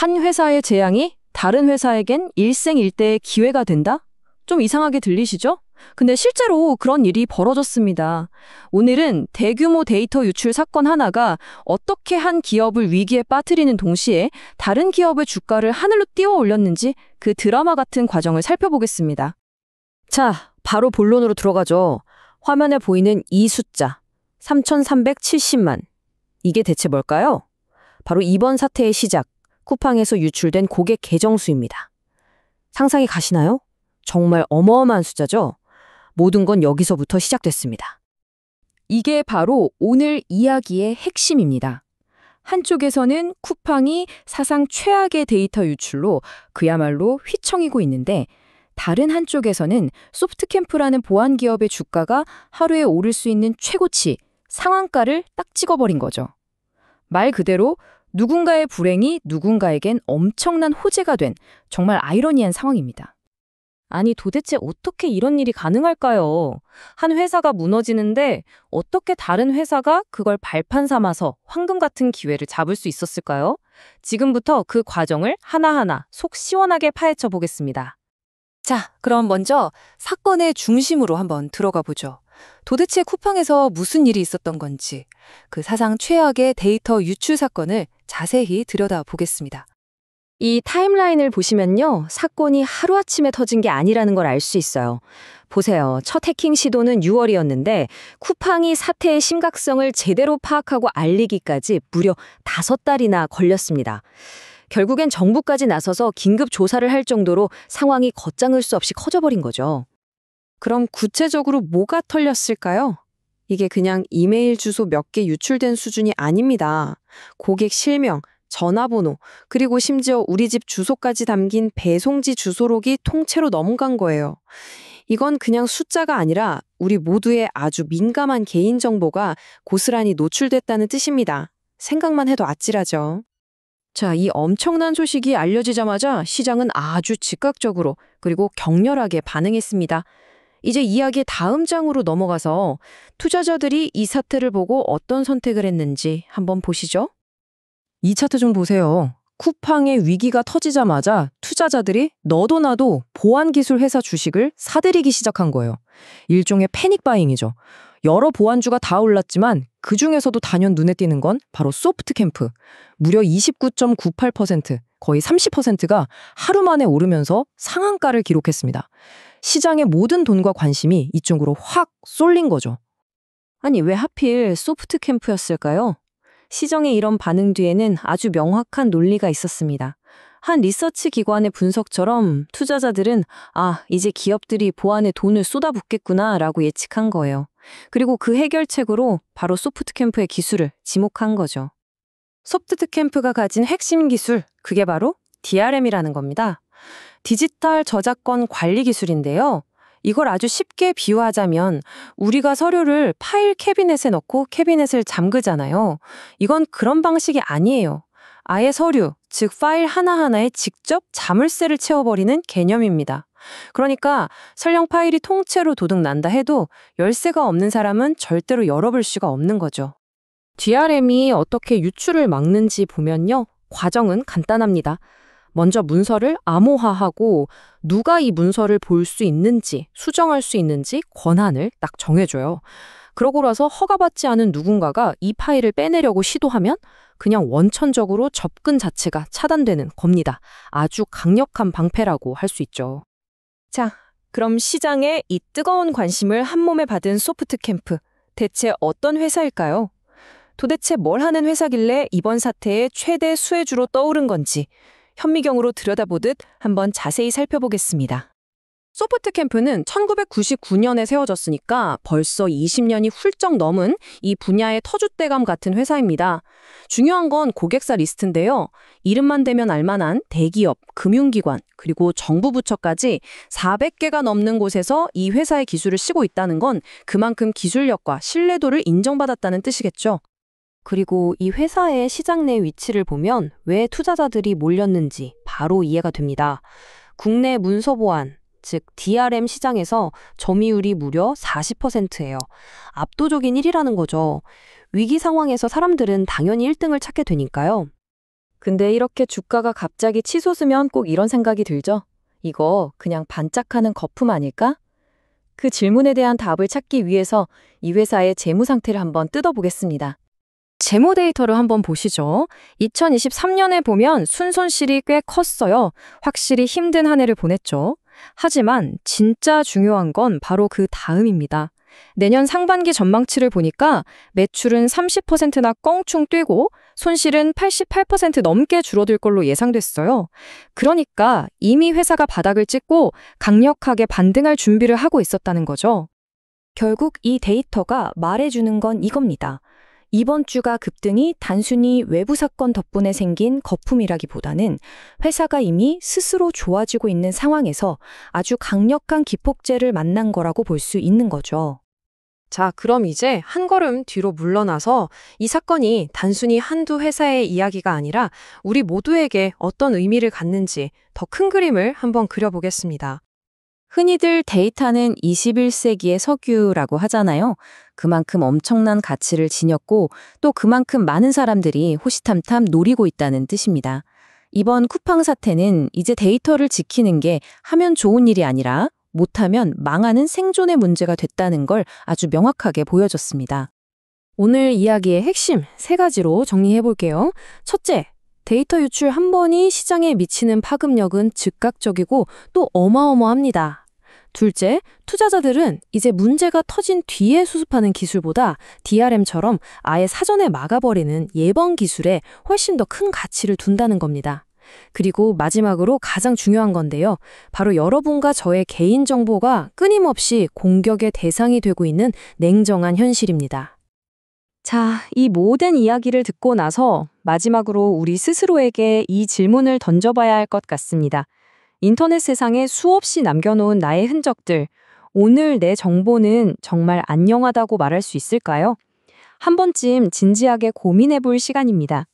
한 회사의 재앙이 다른 회사에겐 일생일대의 기회가 된다? 좀 이상하게 들리시죠? 근데 실제로 그런 일이 벌어졌습니다. 오늘은 대규모 데이터 유출 사건 하나가 어떻게 한 기업을 위기에 빠뜨리는 동시에 다른 기업의 주가를 하늘로 띄워 올렸는지 그 드라마 같은 과정을 살펴보겠습니다. 자, 바로 본론으로 들어가죠. 화면에 보이는 이 숫자, 3,370만. 이게 대체 뭘까요? 바로 이번 사태의 시작, 쿠팡에서 유출된 고객 계정 수입니다. 상상이 가시나요? 정말 어마어마한 숫자죠? 모든 건 여기서부터 시작됐습니다. 이게 바로 오늘 이야기의 핵심입니다. 한쪽에서는 쿠팡이 사상 최악의 데이터 유출로 그야말로 휘청이고 있는데, 다른 한쪽에서는 소프트캠프라는 보안 기업의 주가가 하루에 오를 수 있는 최고치, 상한가를 딱 찍어버린 거죠. 말 그대로 누군가의 불행이 누군가에겐 엄청난 호재가 된 정말 아이러니한 상황입니다. 아니, 도대체 어떻게 이런 일이 가능할까요? 한 회사가 무너지는데 어떻게 다른 회사가 그걸 발판 삼아서 황금 같은 기회를 잡을 수 있었을까요? 지금부터 그 과정을 하나하나 속 시원하게 파헤쳐 보겠습니다. 자, 그럼 먼저 사건의 중심으로 한번 들어가 보죠. 도대체 쿠팡에서 무슨 일이 있었던 건지, 그 사상 최악의 데이터 유출 사건을 자세히 들여다보겠습니다. 이 타임라인을 보시면요, 사건이 하루아침에 터진 게 아니라는 걸 알 수 있어요. 보세요. 첫 해킹 시도는 6월이었는데 쿠팡이 사태의 심각성을 제대로 파악하고 알리기까지 무려 5달이나 걸렸습니다. 결국엔 정부까지 나서서 긴급 조사를 할 정도로 상황이 걷잡을 수 없이 커져버린 거죠. 그럼 구체적으로 뭐가 털렸을까요? 이게 그냥 이메일 주소 몇 개 유출된 수준이 아닙니다. 고객 실명, 전화번호, 그리고 심지어 우리 집 주소까지 담긴 배송지 주소록이 통째로 넘어간 거예요. 이건 그냥 숫자가 아니라 우리 모두의 아주 민감한 개인정보가 고스란히 노출됐다는 뜻입니다. 생각만 해도 아찔하죠. 자, 이 엄청난 소식이 알려지자마자 시장은 아주 즉각적으로 그리고 격렬하게 반응했습니다. 이제 이야기의 다음 장으로 넘어가서 투자자들이 이 사태를 보고 어떤 선택을 했는지 한번 보시죠. 이 차트 좀 보세요. 쿠팡의 위기가 터지자마자 투자자들이 너도 나도 보안기술 회사 주식을 사들이기 시작한 거예요. 일종의 패닉 바잉이죠. 여러 보안주가 다 올랐지만 그중에서도 단연 눈에 띄는 건 바로 소프트캠프. 무려 29.98%, 거의 30%가 하루 만에 오르면서 상한가를 기록했습니다. 시장의 모든 돈과 관심이 이쪽으로 확 쏠린 거죠. 아니, 왜 하필 소프트캠프였을까요? 시장의 이런 반응 뒤에는 아주 명확한 논리가 있었습니다. 한 리서치 기관의 분석처럼 투자자들은 이제 기업들이 보안에 돈을 쏟아붓겠구나 라고 예측한 거예요. 그리고 그 해결책으로 바로 소프트캠프의 기술을 지목한 거죠. 소프트캠프가 가진 핵심 기술, 그게 바로 DRM이라는 겁니다. 디지털 저작권 관리 기술인데요. 이걸 아주 쉽게 비유하자면 우리가 서류를 파일 캐비넷에 넣고 캐비넷을 잠그잖아요. 이건 그런 방식이 아니에요. 아예 서류, 즉 파일 하나하나에 직접 자물쇠를 채워버리는 개념입니다. 그러니까 설령 파일이 통째로 도둑난다 해도 열쇠가 없는 사람은 절대로 열어볼 수가 없는 거죠. DRM이 어떻게 유출을 막는지 보면요, 과정은 간단합니다. 먼저 문서를 암호화하고 누가 이 문서를 볼 수 있는지, 수정할 수 있는지 권한을 딱 정해줘요. 그러고 나서 허가받지 않은 누군가가 이 파일을 빼내려고 시도하면 그냥 원천적으로 접근 자체가 차단되는 겁니다. 아주 강력한 방패라고 할 수 있죠. 자, 그럼 시장에 이 뜨거운 관심을 한몸에 받은 소프트캠프, 대체 어떤 회사일까요? 도대체 뭘 하는 회사길래 이번 사태의 최대 수혜주로 떠오른 건지 현미경으로 들여다보듯 한번 자세히 살펴보겠습니다. 소프트캠프는 1999년에 세워졌으니까 벌써 20년이 훌쩍 넘은 이 분야의 터줏대감 같은 회사입니다. 중요한 건 고객사 리스트인데요. 이름만 대면 알만한 대기업, 금융기관, 그리고 정부 부처까지 400개가 넘는 곳에서 이 회사의 기술을 쓰고 있다는 건 그만큼 기술력과 신뢰도를 인정받았다는 뜻이겠죠. 그리고 이 회사의 시장 내 위치를 보면 왜 투자자들이 몰렸는지 바로 이해가 됩니다. 국내 문서 보안, 즉 DRM 시장에서 점유율이 무려 40%예요. 압도적인 1위라는 거죠. 위기 상황에서 사람들은 당연히 1등을 찾게 되니까요. 근데 이렇게 주가가 갑자기 치솟으면 꼭 이런 생각이 들죠. 이거 그냥 반짝하는 거품 아닐까? 그 질문에 대한 답을 찾기 위해서 이 회사의 재무 상태를 한번 뜯어보겠습니다. 재무 데이터를 한번 보시죠. 2023년에 보면 순손실이 꽤 컸어요. 확실히 힘든 한 해를 보냈죠. 하지만 진짜 중요한 건 바로 그 다음입니다. 내년 상반기 전망치를 보니까 매출은 30%나 껑충 뛰고 손실은 88% 넘게 줄어들 걸로 예상됐어요. 그러니까 이미 회사가 바닥을 찍고 강력하게 반등할 준비를 하고 있었다는 거죠. 결국 이 데이터가 말해주는 건 이겁니다. 이번 주가 급등이 단순히 외부 사건 덕분에 생긴 거품이라기보다는 회사가 이미 스스로 좋아지고 있는 상황에서 아주 강력한 기폭제를 만난 거라고 볼 수 있는 거죠. 자, 그럼 이제 한 걸음 뒤로 물러나서 이 사건이 단순히 한두 회사의 이야기가 아니라 우리 모두에게 어떤 의미를 갖는지 더 큰 그림을 한번 그려보겠습니다. 흔히들 데이터는 21세기의 석유라고 하잖아요. 그만큼 엄청난 가치를 지녔고 또 그만큼 많은 사람들이 호시탐탐 노리고 있다는 뜻입니다. 이번 쿠팡 사태는 이제 데이터를 지키는 게 하면 좋은 일이 아니라 못하면 망하는 생존의 문제가 됐다는 걸 아주 명확하게 보여줬습니다. 오늘 이야기의 핵심 3가지로 정리해 볼게요. 첫째, 데이터 유출 한 번이 시장에 미치는 파급력은 즉각적이고 또 어마어마합니다. 둘째, 투자자들은 이제 문제가 터진 뒤에 수습하는 기술보다 DRM처럼 아예 사전에 막아버리는 예방 기술에 훨씬 더 큰 가치를 둔다는 겁니다. 그리고 마지막으로 가장 중요한 건데요. 바로 여러분과 저의 개인정보가 끊임없이 공격의 대상이 되고 있는 냉정한 현실입니다. 자, 이 모든 이야기를 듣고 나서 마지막으로 우리 스스로에게 이 질문을 던져봐야 할 것 같습니다. 인터넷 세상에 수없이 남겨놓은 나의 흔적들, 오늘 내 정보는 정말 안녕하다고 말할 수 있을까요? 한 번쯤 진지하게 고민해 볼 시간입니다.